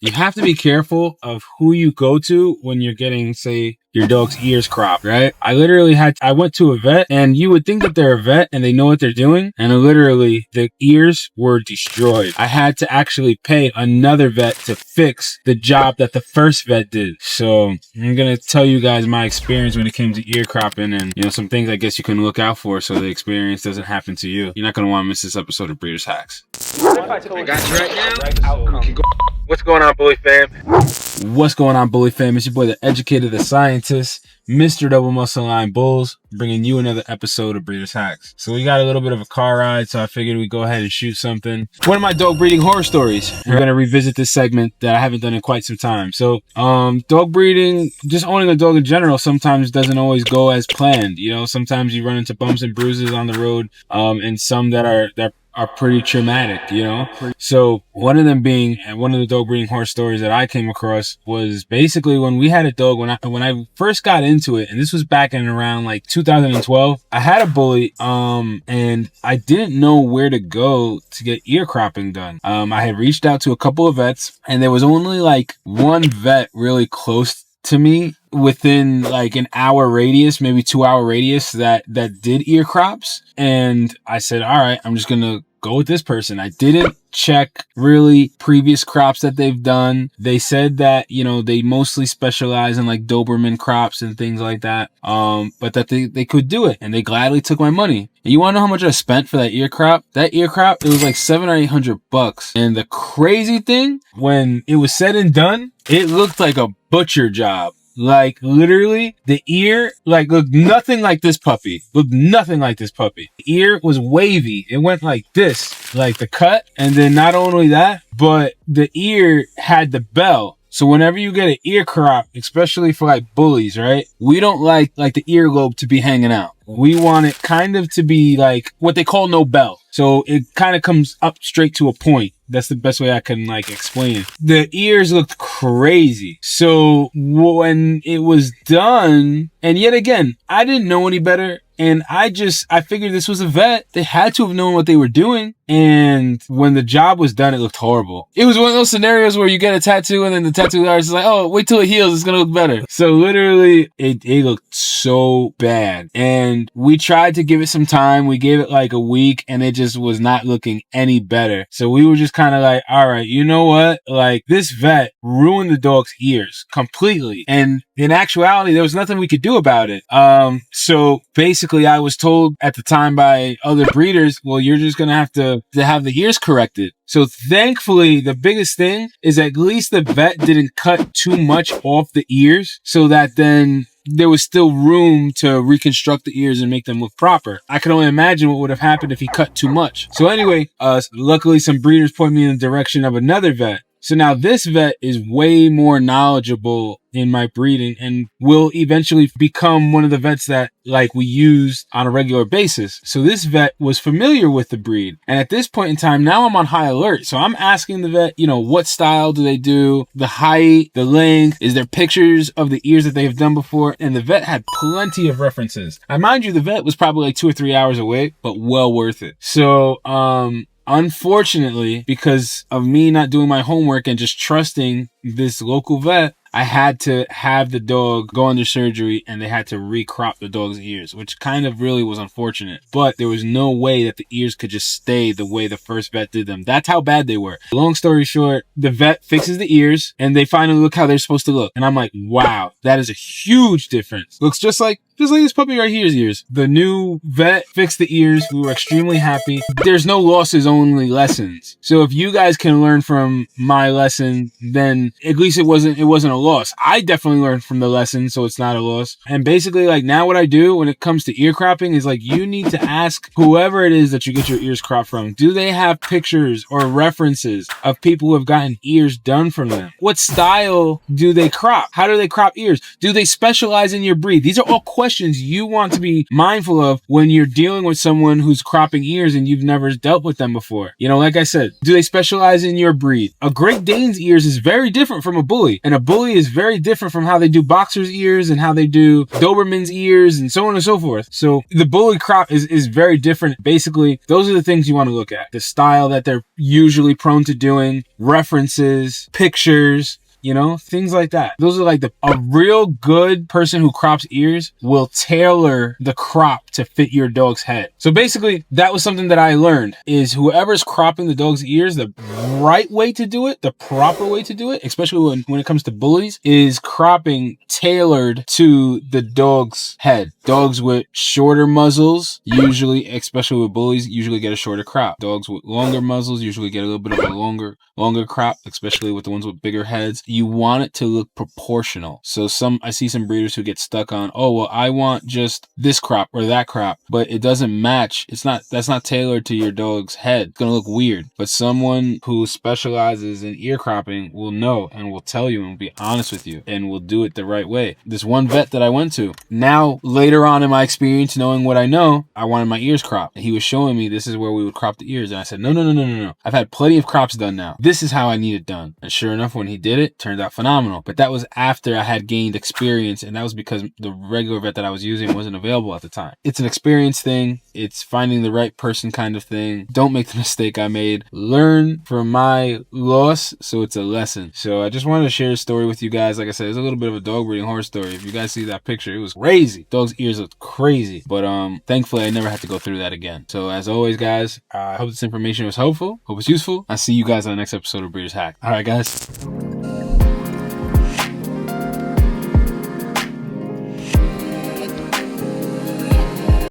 You have to be careful of who you go to when you're getting, say, your dog's ears cropped, right? I went to a vet, and you would think that they're a vet and they know what they're doing, and literally the ears were destroyed. I had to actually pay another vet to fix the job that the first vet did. So I'm gonna tell you guys my experience when it came to ear cropping, and some things I guess you can look out for so the experience doesn't happen to you. You're not gonna want to miss this episode of Breeders Hacks. I got you right now. What's going on, Bully fam? What's going on, Bully fam? It's your boy, the educator, the scientist, Mr. Double Muscle Line Bulls, bringing you another episode of Breeders Hacks. So we got a little bit of a car ride, so I figured we'd go ahead and shoot something. One of my dog breeding horror stories. We're going to revisit this segment that I haven't done in quite some time. So, dog breeding, just owning a dog in general, sometimes doesn't always go as planned. Sometimes you run into bumps and bruises on the road, and some that are pretty traumatic, So one of them being, and one of the dog breeding horror stories that I came across was basically when we had a dog, when I first got into it, and this was back in around like 2012, I had a bully, and I didn't know where to go to get ear cropping done. I had reached out to a couple of vets, and there was only like one vet really close to me within like an hour radius, maybe 2 hour radius that did ear crops. And I said, all right, I'm just going to go with this person. I didn't check really previous crops that they've done. They said that, they mostly specialize in like Doberman crops and things like that. But that they could do it, and they gladly took my money. And you want to know how much I spent for that ear crop? That ear crop, it was like $700 or $800. And the crazy thing, when it was said and done, it looked like a butcher job. Like literally the ear looked nothing like this puppy. The ear was wavy. It went like this, like the cut. And then not only that, but the ear had the bell. So whenever you get an ear crop, especially for like bullies, right? We don't like the earlobe to be hanging out. We want it kind of to be like what they call no bell. So it kind of comes up straight to a point. That's the best way I can explain it. The ears looked crazy. So when it was done, and yet again, I didn't know any better. And I figured this was a vet. They had to have known what they were doing. And when the job was done, it looked horrible. It was one of those scenarios where you get a tattoo and then the tattoo artist is like, oh, wait till it heals. It's going to look better. So literally, it looked so bad. And we tried to give it some time. We gave it like a week, and it just was not looking any better. So we were just kind of like, all right, you know what? Like, this vet ruined the dog's ears completely. And in actuality, there was nothing we could do about it. So basically, I was told at the time by other breeders, well, you're just going to have the ears corrected. So thankfully, the biggest thing is at least the vet didn't cut too much off the ears, so that then there was still room to reconstruct the ears and make them look proper. I can only imagine what would have happened if he cut too much. So anyway, luckily some breeders point me in the direction of another vet. So now this vet is way more knowledgeable in my breeding and will eventually become one of the vets that we use on a regular basis. So this vet was familiar with the breed. And at this point in time, now I'm on high alert. So I'm asking the vet, what style do they do? The height, the length, is there pictures of the ears that they've done before? And the vet had plenty of references. I mind you, the vet was probably like 2 or 3 hours away, but well worth it. So, unfortunately, because of me not doing my homework and just trusting this local vet, I had to have the dog go under surgery, and they had to recrop the dog's ears, which kind of really was unfortunate. But there was no way that the ears could just stay the way the first vet did them. That's how bad they were. Long story short, the vet fixes the ears, and they finally look how they're supposed to look. And I'm like, wow, that is a huge difference. Looks just like this puppy right here's ears. The new vet fixed the ears. We were extremely happy. There's no losses, only lessons. So if you guys can learn from my lesson, then at least it wasn't a loss. I definitely learned from the lesson, so it's not a loss. And basically, now what I do when it comes to ear cropping is you need to ask whoever it is that you get your ears cropped from, do they have pictures or references of people who have gotten ears done from them? What style do they crop? How do they crop ears? Do they specialize in your breed? These are all questions you want to be mindful of when you're dealing with someone who's cropping ears and you've never dealt with them before. Like I said, do they specialize in your breed? A Great Dane's ears is very different from a bully, and a bully basically is very different from how they do boxers' ears and how they do Doberman's ears and so on and so forth. So the bully crop is very different. Basically, those are the things you want to look at. The style that they're usually prone to doing, references, pictures, you know, things like that. Those are like a real good person who crops ears will tailor the crop to fit your dog's head. So basically, that was something that I learned is whoever's cropping the dog's ears, the right way to do it, the proper way to do it, especially when it comes to bullies, is cropping tailored to the dog's head. Dogs with shorter muzzles, usually, especially with bullies, usually get a shorter crop. Dogs with longer muzzles usually get a little bit of a longer crop, especially with the ones with bigger heads. You want it to look proportional. So I see some breeders who get stuck on, oh, well, I want just this crop or that crop, but it doesn't match. That's not tailored to your dog's head. It's going to look weird. But someone who specializes in ear cropping will know and will tell you and will be honest with you and will do it the right way. This one vet that I went to, now later on in my experience, knowing what I know, I wanted my ears cropped. And he was showing me this is where we would crop the ears. And I said, no. I've had plenty of crops done now. This is how I need it done. And sure enough, when he did it, turned out phenomenal. But that was after I had gained experience, and that was because the regular vet that I was using wasn't available at the time. It's an experience thing. It's finding the right person kind of thing. Don't make the mistake I made. Learn from my loss, so it's a lesson. So I just wanted to share a story with you guys. Like I said, it's a little bit of a dog breeding horror story. If you guys see that picture, it was crazy. Dog's ears looked crazy. But thankfully, I never had to go through that again. So as always, guys, I hope this information was helpful. Hope it's useful. I'll see you guys on the next episode of Breeders Hack. All right, guys.